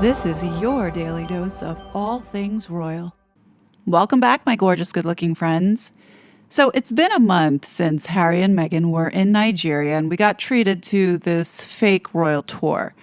This is your daily dose of all things royal. Welcome back, my gorgeous, good-looking friends. So it's been a month since Harry and Meghan were in Nigeria and we got treated to this fake royal tour.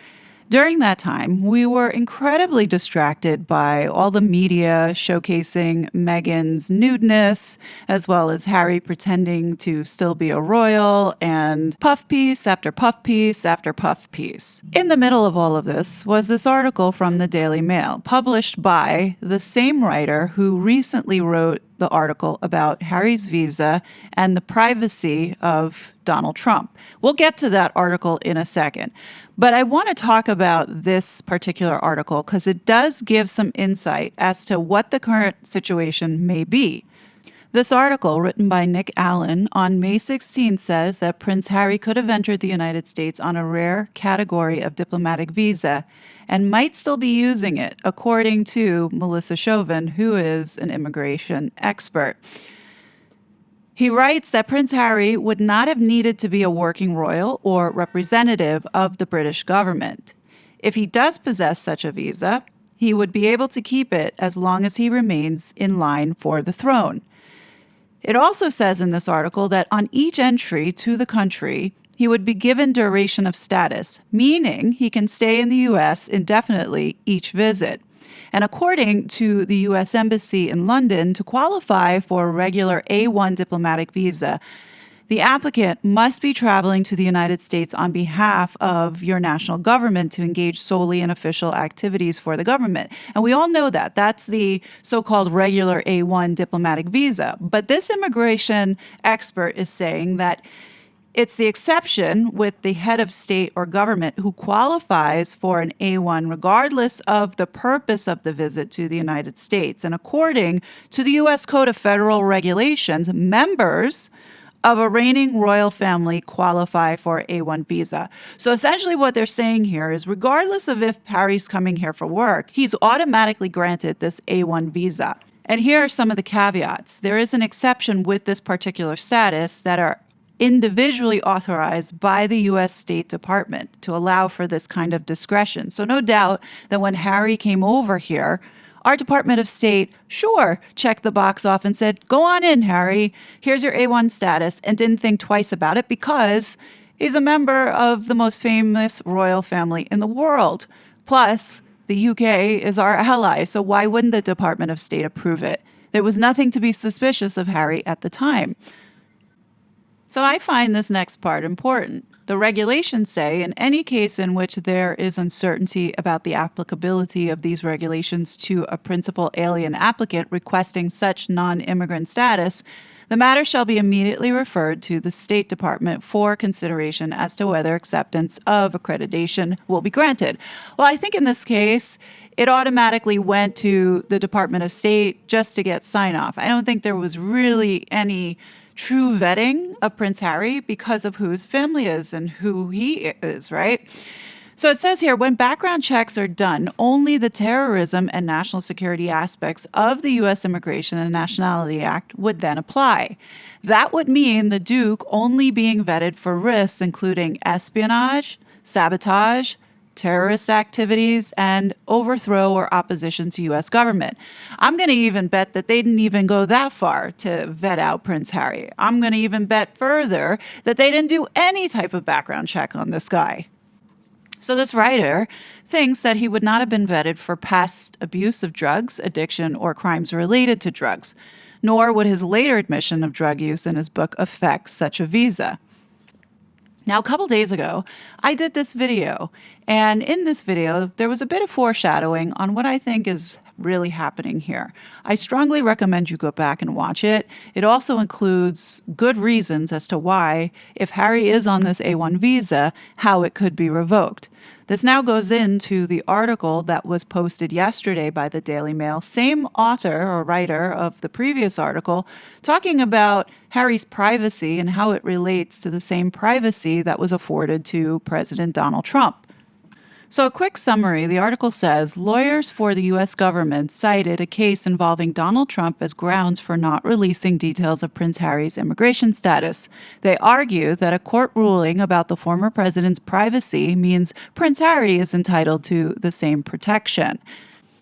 During that time, we were incredibly distracted by all the media showcasing Meghan's nudeness, as well as Harry pretending to still be a royal, and puff piece after puff piece after puff piece. In the middle of all of this was this article from the Daily Mail, published by the same writer who recently wrote the article about Harry's visa and the privacy of Donald Trump. We'll get to that article in a second. But I want to talk about this particular article because it does give some insight as to what the current situation may be. This article, written by Nick Allen on May 16, says that Prince Harry could have entered the United States on a rare category of diplomatic visa and might still be using it, according to Melissa Chauvin, who is an immigration expert. He writes that Prince Harry would not have needed to be a working royal or representative of the British government. If he does possess such a visa, he would be able to keep it as long as he remains in line for the throne. It also says in this article that on each entry to the country, he would be given duration of status, meaning he can stay in the U.S. indefinitely each visit. And according to the U.S. Embassy in London, to qualify for a regular A1 diplomatic visa, the applicant must be traveling to the United States on behalf of your national government to engage solely in official activities for the government. And we all know that. That's the so-called regular A1 diplomatic visa. But this immigration expert is saying that it's the exception with the head of state or government who qualifies for an A1 regardless of the purpose of the visit to the United States. And according to the U.S. Code of Federal Regulations, members of a reigning royal family qualify for A1 visa. So essentially what they're saying here is regardless of if Harry's coming here for work, he's automatically granted this A1 visa. And here are some of the caveats. There is an exception with this particular status that are individually authorized by the U.S. State Department to allow for this kind of discretion. So no doubt that when Harry came over here, our Department of State, sure, checked the box off and said, go on in, Harry, here's your A1 status, and didn't think twice about it because he's a member of the most famous royal family in the world. Plus, the UK is our ally, so why wouldn't the Department of State approve it? There was nothing to be suspicious of Harry at the time. So I find this next part important. The regulations say in any case in which there is uncertainty about the applicability of these regulations to a principal alien applicant requesting such non-immigrant status, the matter shall be immediately referred to the State Department for consideration as to whether acceptance of accreditation will be granted. Well, I think in this case, it automatically went to the Department of State just to get sign-off. I don't think there was really any true vetting of Prince Harry because of who his family is and who he is, right? So it says here, when background checks are done, only the terrorism and national security aspects of the U.S. Immigration and Nationality Act would then apply. That would mean the Duke only being vetted for risks including espionage, sabotage, terrorist activities, and overthrow or opposition to U.S. government. I'm going to even bet that they didn't even go that far to vet out Prince Harry. I'm going to even bet further that they didn't do any type of background check on this guy. So this writer thinks that he would not have been vetted for past abuse of drugs, addiction, or crimes related to drugs, nor would his later admission of drug use in his book affect such a visa. Now, a couple days ago, I did this video, and in this video, there was a bit of foreshadowing on what I think is really happening here. I strongly recommend you go back and watch it. It also includes good reasons as to why, if Harry is on this A1 visa, how it could be revoked. This now goes into the article that was posted yesterday by the Daily Mail, same author or writer of the previous article, talking about Harry's privacy and how it relates to the same privacy that was afforded to President Donald Trump. So, a quick summary, the article says lawyers for the U.S. government cited a case involving Donald Trump as grounds for not releasing details of Prince Harry's immigration status. They argue that a court ruling about the former president's privacy means Prince Harry is entitled to the same protection.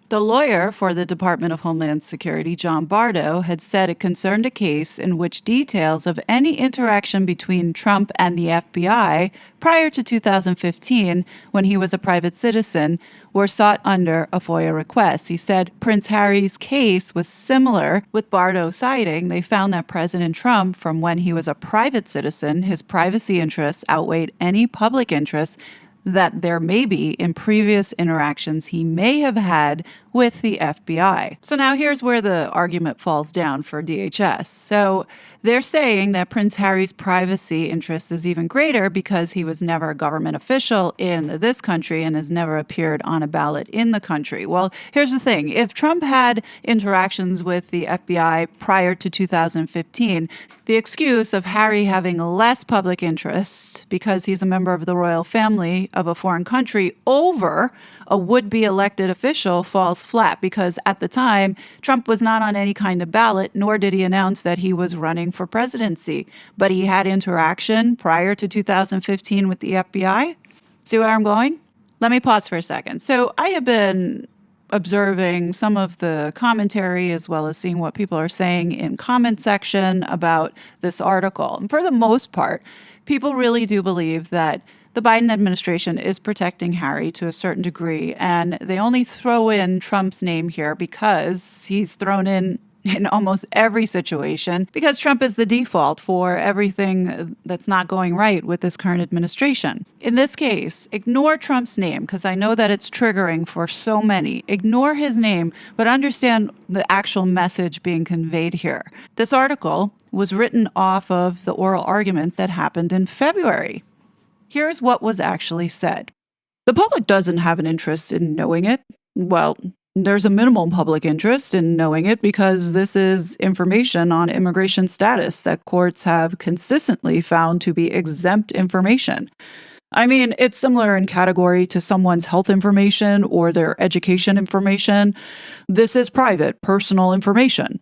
The lawyer for the Department of Homeland Security, John Bardo, had said it concerned a case in which details of any interaction between Trump and the FBI prior to 2015, when he was a private citizen, were sought under a FOIA request. He said Prince Harry's case was similar, with Bardo citing they found that President Trump, from when he was a private citizen, his privacy interests outweighed any public interests that there may be in previous interactions he may have had with the FBI. So now here's where the argument falls down for DHS. So they're saying that Prince Harry's privacy interest is even greater because he was never a government official in this country and has never appeared on a ballot in the country. Well, here's the thing. If Trump had interactions with the FBI prior to 2015, the excuse of Harry having less public interest because he's a member of the royal family of a foreign country over a would-be elected official falls flat because at the time, Trump was not on any kind of ballot, nor did he announce that he was running for presidency. But he had interaction prior to 2015 with the FBI. See where I'm going? Let me pause for a second. So I have been observing some of the commentary as well as seeing what people are saying in comment section about this article. And for the most part, people really do believe that the Biden administration is protecting Harry to a certain degree, and they only throw in Trump's name here because he's thrown in almost every situation, because Trump is the default for everything that's not going right with this current administration. In this case, ignore Trump's name, because I know that it's triggering for so many. Ignore his name, but understand the actual message being conveyed here. This article was written off of the oral argument that happened in February. Here's what was actually said. The public doesn't have an interest in knowing it. Well, there's a minimal public interest in knowing it because this is information on immigration status that courts have consistently found to be exempt information. I mean, it's similar in category to someone's health information or their education information. This is private, personal information.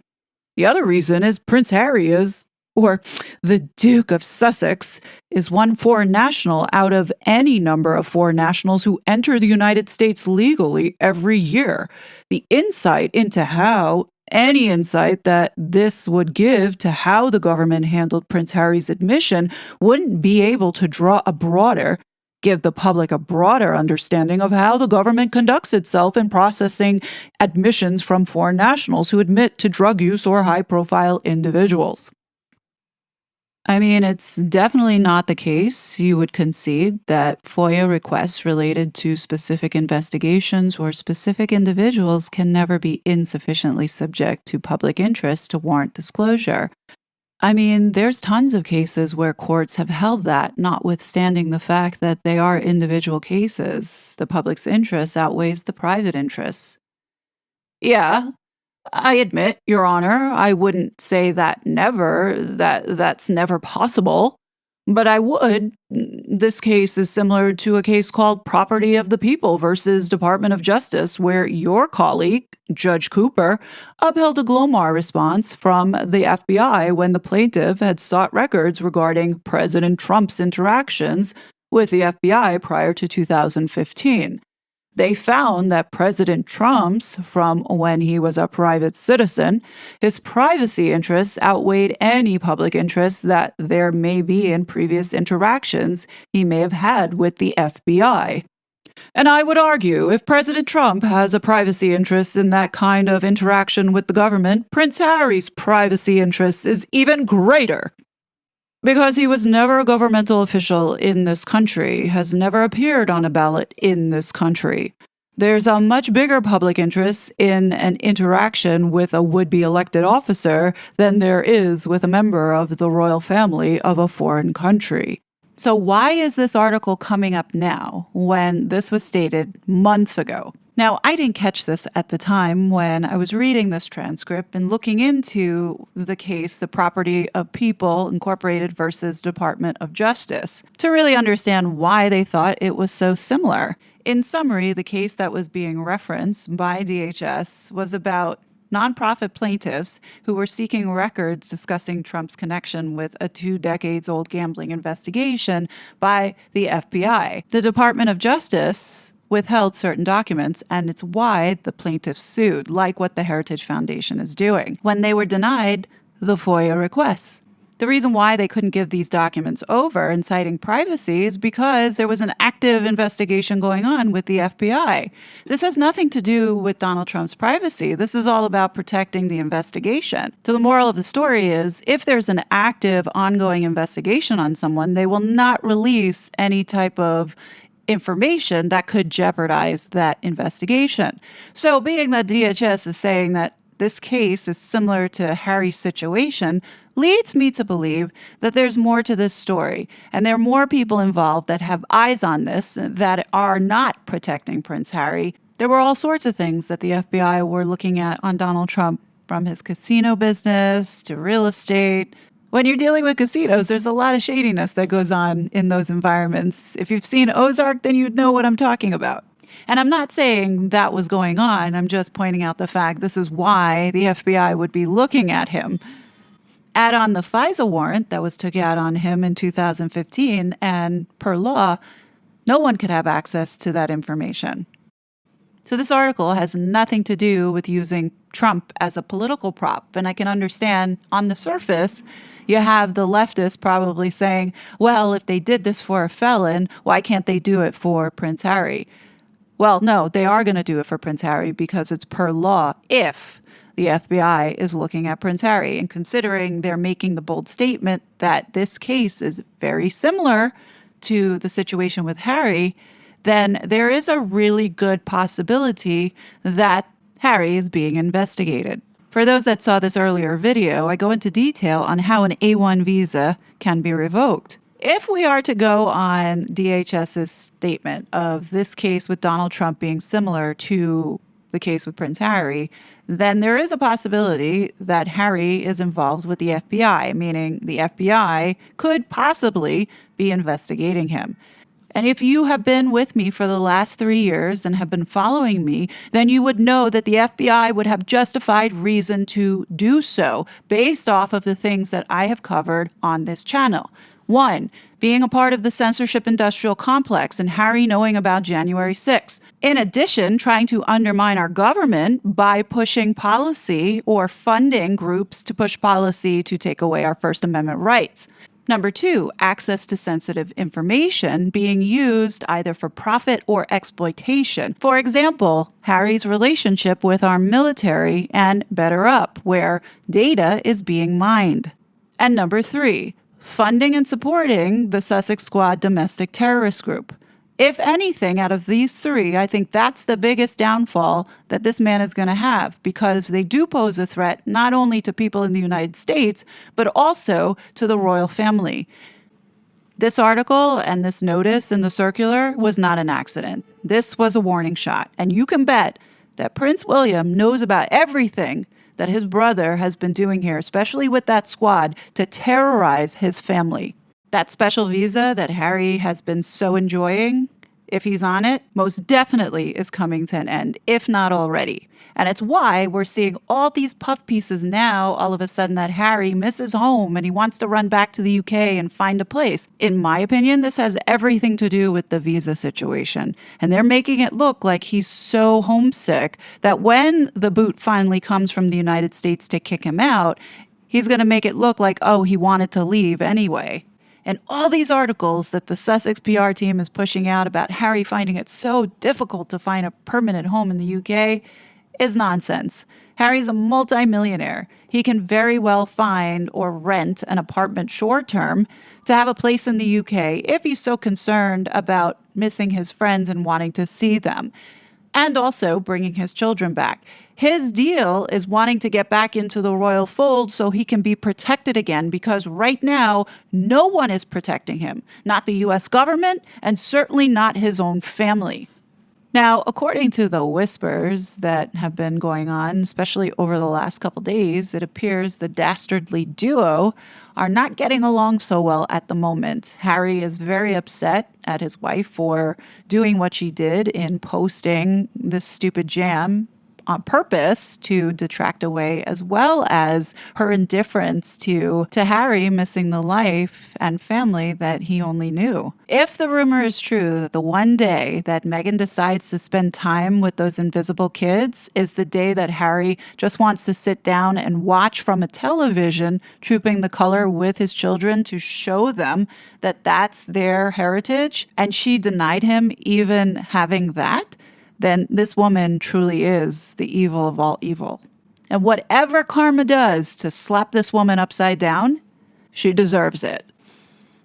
The other reason is Prince Harry is, or the Duke of Sussex, is one foreign national out of any number of foreign nationals who enter the United States legally every year. The insight into any insight that this would give to how the government handled Prince Harry's admission wouldn't be able to give the public a broader understanding of how the government conducts itself in processing admissions from foreign nationals who admit to drug use or high-profile individuals. I mean, it's definitely not the case, you would concede, that FOIA requests related to specific investigations or specific individuals can never be insufficiently subject to public interest to warrant disclosure. I mean, there's tons of cases where courts have held that, notwithstanding the fact that they are individual cases. The public's interest outweighs the private interests. Yeah, I admit, Your Honor, I wouldn't say that's never possible, but I would. This case is similar to a case called Property of the People versus Department of Justice, where your colleague, Judge Cooper, upheld a Glomar response from the FBI when the plaintiff had sought records regarding President Trump's interactions with the FBI prior to 2015. They found that President Trump's, from when he was a private citizen, his privacy interests outweighed any public interests that there may be in previous interactions he may have had with the FBI. And I would argue, if President Trump has a privacy interest in that kind of interaction with the government, Prince Harry's privacy interest is even greater. Because he was never a governmental official in this country, has never appeared on a ballot in this country. There's a much bigger public interest in an interaction with a would-be elected officer than there is with a member of the royal family of a foreign country. So why is this article coming up now when this was stated months ago? Now, I didn't catch this at the time when I was reading this transcript and looking into the case, the Property of People Incorporated versus Department of Justice, to really understand why they thought it was so similar. In summary, the case that was being referenced by DHS was about nonprofit plaintiffs who were seeking records discussing Trump's connection with a 2-decades-old gambling investigation by the FBI. The Department of Justice withheld certain documents, and it's why the plaintiffs sued, like what the Heritage Foundation is doing, when they were denied the FOIA requests. The reason why they couldn't give these documents over and citing privacy is because there was an active investigation going on with the FBI. This has nothing to do with Donald Trump's privacy. This is all about protecting the investigation. So the moral of the story is, if there's an active, ongoing investigation on someone, they will not release any type of information that could jeopardize that investigation. So being that DHS is saying that this case is similar to Harry's situation leads me to believe that there's more to this story, and there are more people involved that have eyes on this that are not protecting Prince Harry. There were all sorts of things that the FBI were looking at on Donald Trump, from his casino business to real estate. When you're dealing with casinos, there's a lot of shadiness that goes on in those environments. If you've seen Ozark, then you'd know what I'm talking about. And I'm not saying that was going on. I'm just pointing out the fact this is why the FBI would be looking at him. Add on the FISA warrant that was took out on him in 2015, and per law, no one could have access to that information. So this article has nothing to do with using Trump as a political prop. And I can understand on the surface, you have the leftists probably saying, well, if they did this for a felon, why can't they do it for Prince Harry? Well, no, they are going to do it for Prince Harry because it's per law if the FBI is looking at Prince Harry. And considering they're making the bold statement that this case is very similar to the situation with Harry, then there is a really good possibility that Harry is being investigated. For those that saw this earlier video, I go into detail on how an A1 visa can be revoked. If we are to go on DHS's statement of this case with Donald Trump being similar to the case with Prince Harry, then there is a possibility that Harry is involved with the FBI, meaning the FBI could possibly be investigating him. And if you have been with me for the last 3 years and have been following me, then you would know that the FBI would have justified reason to do so based off of the things that I have covered on this channel. 1, being a part of the censorship industrial complex and Harry knowing about January 6th. In addition, trying to undermine our government by pushing policy or funding groups to push policy to take away our First Amendment rights. Number 2, access to sensitive information being used either for profit or exploitation. For example, Harry's relationship with our military and Better Up, where data is being mined. And number 3, funding and supporting the Sussex Squad domestic terrorist group. If anything, out of these 3, I think that's the biggest downfall that this man is going to have, because they do pose a threat not only to people in the United States, but also to the royal family. This article and this notice in the circular was not an accident. This was a warning shot, and you can bet that Prince William knows about everything that his brother has been doing here, especially with that squad, to terrorize his family. That special visa that Harry has been so enjoying, if he's on it, most definitely is coming to an end, if not already. And it's why we're seeing all these puff pieces now, all of a sudden, that Harry misses home and he wants to run back to the UK and find a place. In my opinion, this has everything to do with the visa situation. And they're making it look like he's so homesick that when the boot finally comes from the United States to kick him out, he's going to make it look like, oh, he wanted to leave anyway. And all these articles that the Sussex PR team is pushing out about Harry finding it so difficult to find a permanent home in the UK is nonsense. Harry's a multimillionaire. He can very well find or rent an apartment short term to have a place in the UK if he's so concerned about missing his friends and wanting to see them, and also bringing his children back. His deal is wanting to get back into the royal fold so he can be protected again, because right now, no one is protecting him. Not the U.S. government, and certainly not his own family. Now, according to the whispers that have been going on, especially over the last couple days, it appears the dastardly duo are not getting along so well at the moment. Harry is very upset at his wife for doing what she did in posting this stupid jam on purpose to detract away, as well as her indifference to Harry missing the life and family that he only knew. If the rumor is true that the one day that Meghan decides to spend time with those invisible kids is the day that Harry just wants to sit down and watch from a television Trooping the Color with his children to show them that that's their heritage, and she denied him even having that, then this woman truly is the evil of all evil. And whatever karma does to slap this woman upside down, she deserves it.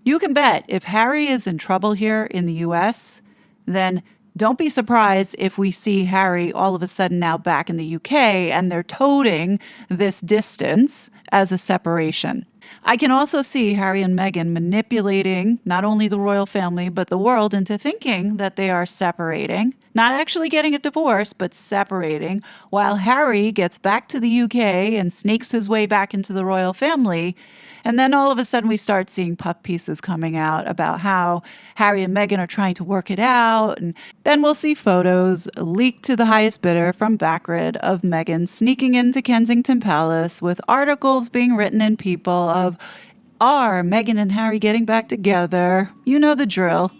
You can bet if Harry is in trouble here in the US, then don't be surprised if we see Harry all of a sudden now back in the UK and they're toting this distance as a separation. I can also see Harry and Meghan manipulating not only the royal family, but the world into thinking that they are separating, not actually getting a divorce, but separating, while Harry gets back to the UK and sneaks his way back into the royal family. And then all of a sudden we start seeing puff pieces coming out about how Harry and Meghan are trying to work it out. And then we'll see photos leaked to the highest bidder from Backrid of Meghan sneaking into Kensington Palace with articles being written in People of, are Meghan and Harry getting back together? You know the drill.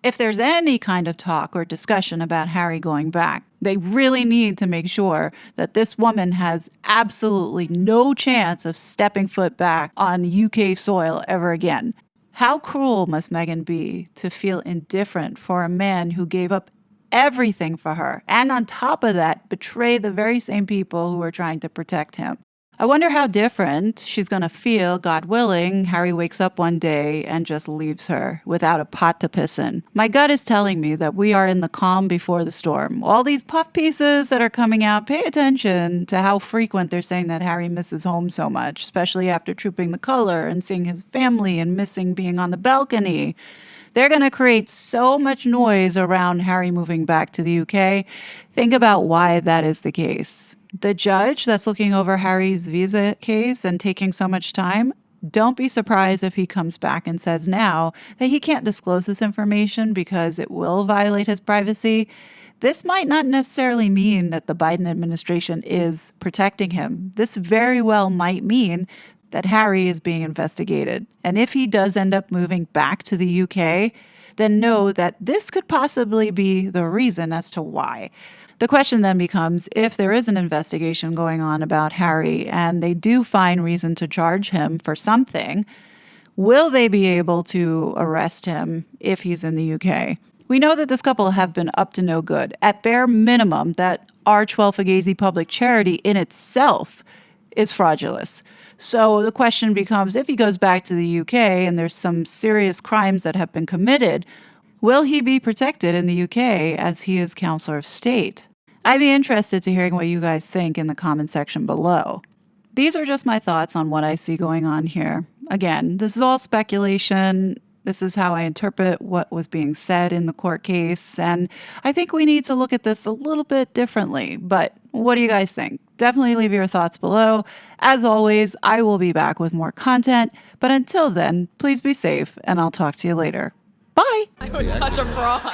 If there's any kind of talk or discussion about Harry going back, they really need to make sure that this woman has absolutely no chance of stepping foot back on UK soil ever again. How cruel must Meghan be to feel indifferent for a man who gave up everything for her, and on top of that, betray the very same people who are trying to protect him? I wonder how different she's going to feel, God willing, Harry wakes up one day and just leaves her without a pot to piss in. My gut is telling me that we are in the calm before the storm. All these puff pieces that are coming out, pay attention to how frequent they're saying that Harry misses home so much, especially after Trooping the Color and seeing his family and missing being on the balcony. They're going to create so much noise around Harry moving back to the UK. Think about why that is the case. The judge that's looking over Harry's visa case and taking so much time, don't be surprised if he comes back and says now that he can't disclose this information because it will violate his privacy. This might not necessarily mean that the Biden administration is protecting him. This very well might mean that Harry is being investigated. And if he does end up moving back to the UK, then know that this could possibly be the reason as to why. The question then becomes, if there is an investigation going on about Harry and they do find reason to charge him for something, will they be able to arrest him if he's in the UK? We know that this couple have been up to no good. At bare minimum, that R12 Fugazi public charity in itself is fraudulent. So the question becomes, if he goes back to the UK and there's some serious crimes that have been committed, will he be protected in the UK as he is Counselor of State? I'd be interested to hearing what you guys think in the comment section below. These are just my thoughts on what I see going on here. Again, this is all speculation. This is how I interpret what was being said in the court case, and I think we need to look at this a little bit differently. But what do you guys think? Definitely leave your thoughts below. As always, I will be back with more content, but until then, please be safe, and I'll talk to you later. Bye! I was such a fraud.